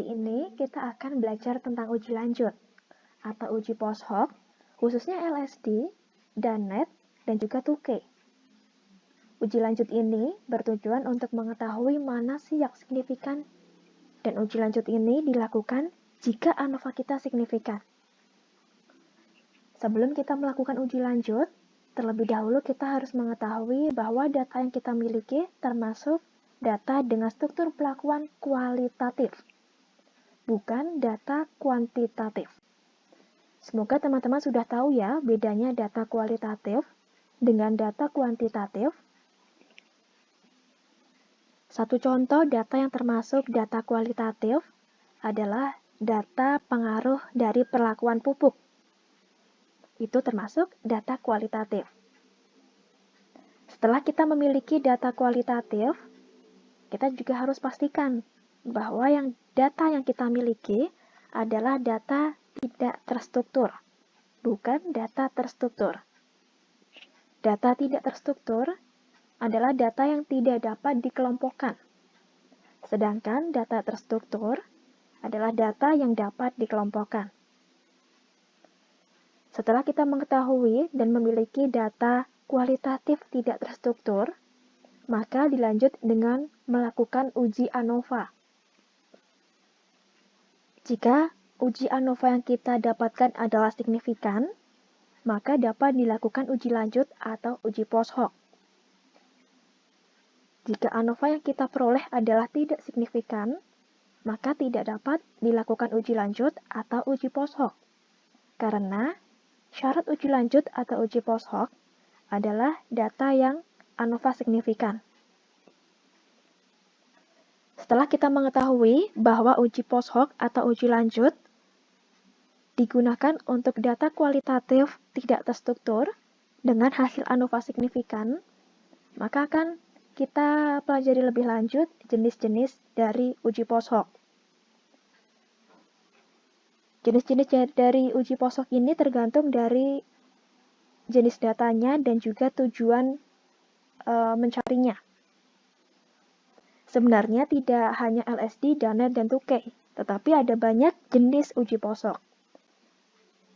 Kali ini kita akan belajar tentang uji lanjut atau uji post hoc, khususnya LSD, DANET, dan juga 2K. Uji lanjut ini bertujuan untuk mengetahui mana sih yang signifikan, dan uji lanjut ini dilakukan jika ANOVA kita signifikan. Sebelum kita melakukan uji lanjut, terlebih dahulu kita harus mengetahui bahwa data yang kita miliki termasuk data dengan struktur pelakuan kualitatif, bukan data kuantitatif. Semoga teman-teman sudah tahu ya bedanya data kualitatif dengan data kuantitatif. Satu contoh data yang termasuk data kualitatif adalah data pengaruh dari perlakuan pupuk. Itu termasuk data kualitatif. Setelah kita memiliki data kualitatif, kita juga harus pastikan bahwa data yang kita miliki adalah data tidak terstruktur, bukan data terstruktur. Data tidak terstruktur adalah data yang tidak dapat dikelompokkan, sedangkan data terstruktur adalah data yang dapat dikelompokkan. Setelah kita mengetahui dan memiliki data kualitatif tidak terstruktur, maka dilanjut dengan melakukan uji ANOVA. Jika uji ANOVA yang kita dapatkan adalah signifikan, maka dapat dilakukan uji lanjut atau uji post hoc. Jika ANOVA yang kita peroleh adalah tidak signifikan, maka tidak dapat dilakukan uji lanjut atau uji post hoc. Karena syarat uji lanjut atau uji post hoc adalah data yang ANOVA signifikan. Setelah kita mengetahui bahwa uji post hoc atau uji lanjut digunakan untuk data kualitatif tidak terstruktur dengan hasil ANOVA signifikan, maka akan kita pelajari lebih lanjut jenis-jenis dari uji post hoc. Jenis-jenis dari uji post hoc ini tergantung dari jenis datanya dan juga tujuan mencarinya. Sebenarnya tidak hanya LSD, DANET, dan 2K, tetapi ada banyak jenis uji post hoc.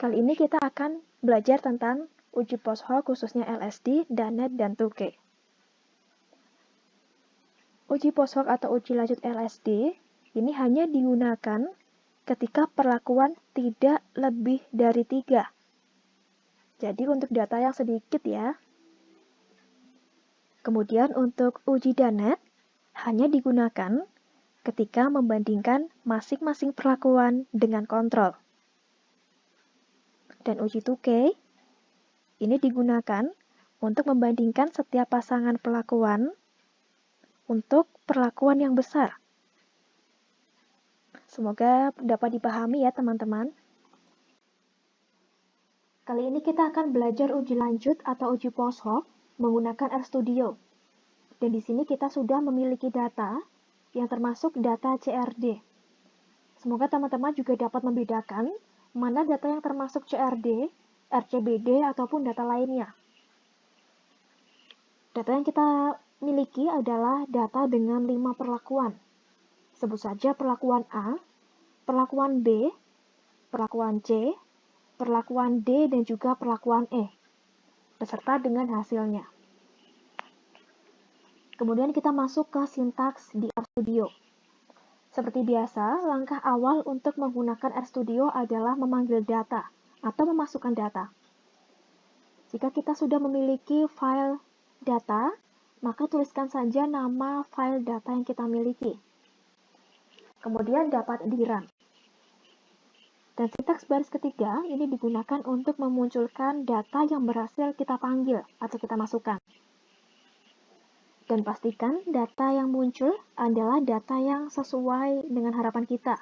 Kali ini kita akan belajar tentang uji post hoc khususnya LSD, DANET, dan 2K. Uji post hoc atau uji lanjut LSD ini hanya digunakan ketika perlakuan tidak lebih dari 3. Jadi untuk data yang sedikit ya. Kemudian untuk uji DANET hanya digunakan ketika membandingkan masing-masing perlakuan dengan kontrol. Dan uji 2K ini digunakan untuk membandingkan setiap pasangan perlakuan untuk perlakuan yang besar. Semoga dapat dipahami ya teman-teman. Kali ini kita akan belajar uji lanjut atau uji post hoc menggunakan RStudio. Dan di sini kita sudah memiliki data yang termasuk data CRD. Semoga teman-teman juga dapat membedakan mana data yang termasuk CRD, RCBD, ataupun data lainnya. Data yang kita miliki adalah data dengan 5 perlakuan. Sebut saja perlakuan A, perlakuan B, perlakuan C, perlakuan D, dan juga perlakuan E, beserta dengan hasilnya. Kemudian kita masuk ke sintaks di RStudio. Seperti biasa, langkah awal untuk menggunakan RStudio adalah memanggil data atau memasukkan data. Jika kita sudah memiliki file data, maka tuliskan saja nama file data yang kita miliki. Kemudian dapat di-run. Dan sintaks baris ketiga ini digunakan untuk memunculkan data yang berhasil kita panggil atau kita masukkan. Dan pastikan data yang muncul adalah data yang sesuai dengan harapan kita.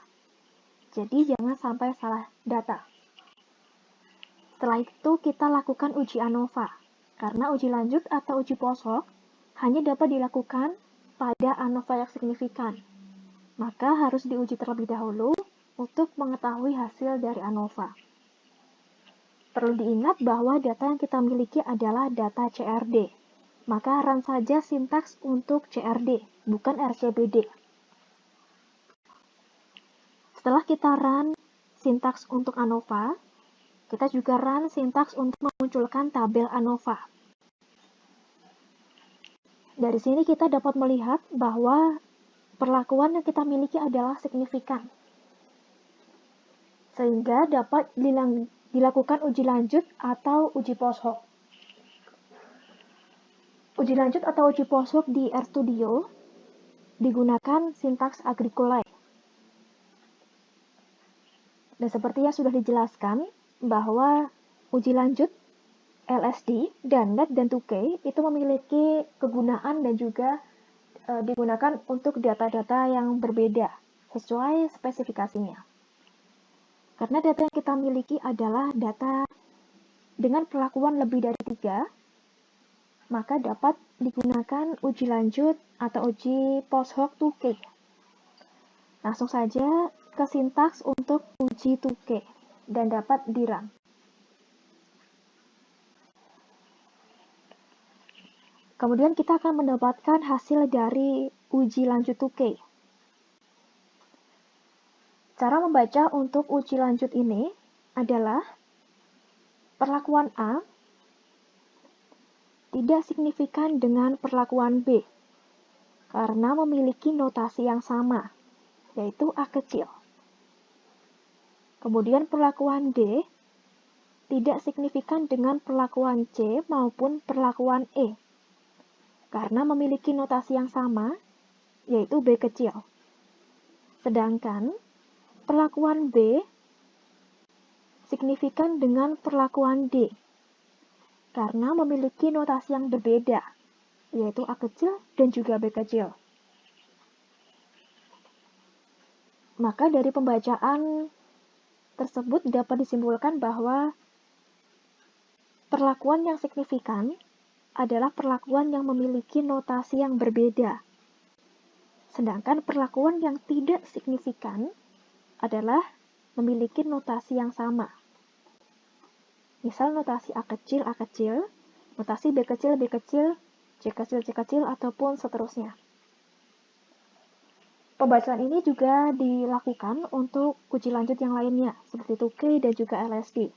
Jadi jangan sampai salah data. Setelah itu kita lakukan uji ANOVA. Karena uji lanjut atau uji post hoc hanya dapat dilakukan pada ANOVA yang signifikan. Maka harus diuji terlebih dahulu untuk mengetahui hasil dari ANOVA. Perlu diingat bahwa data yang kita miliki adalah data CRD. Maka run saja sintaks untuk CRD, bukan RCBD. Setelah kita run sintaks untuk ANOVA, kita juga run sintaks untuk memunculkan tabel ANOVA. Dari sini kita dapat melihat bahwa perlakuan yang kita miliki adalah signifikan, sehingga dapat dilakukan uji lanjut atau uji post hoc. Uji lanjut atau uji post hoc di RStudio digunakan sintaks agricolae. Dan seperti yang sudah dijelaskan, bahwa uji lanjut LSD dan net dan 2K itu memiliki kegunaan dan juga digunakan untuk data-data yang berbeda sesuai spesifikasinya. Karena data yang kita miliki adalah data dengan perlakuan lebih dari 3, maka dapat digunakan uji lanjut atau uji post hoc 2K. Langsung saja ke sintaks untuk uji 2K dan dapat di-run. Kemudian kita akan mendapatkan hasil dari uji lanjut 2K. Cara membaca untuk uji lanjut ini adalah perlakuan A tidak signifikan dengan perlakuan B karena memiliki notasi yang sama, yaitu A kecil. Kemudian perlakuan D tidak signifikan dengan perlakuan C maupun perlakuan E karena memiliki notasi yang sama, yaitu B kecil. Sedangkan perlakuan B signifikan dengan perlakuan D karena memiliki notasi yang berbeda, yaitu A kecil dan juga B kecil. Maka dari pembacaan tersebut dapat disimpulkan bahwa perlakuan yang signifikan adalah perlakuan yang memiliki notasi yang berbeda. Sedangkan perlakuan yang tidak signifikan adalah memiliki notasi yang sama. Misal notasi A kecil, notasi B kecil, C kecil, ataupun seterusnya. Pembacaan ini juga dilakukan untuk uji lanjut yang lainnya, seperti 2K dan juga LSD.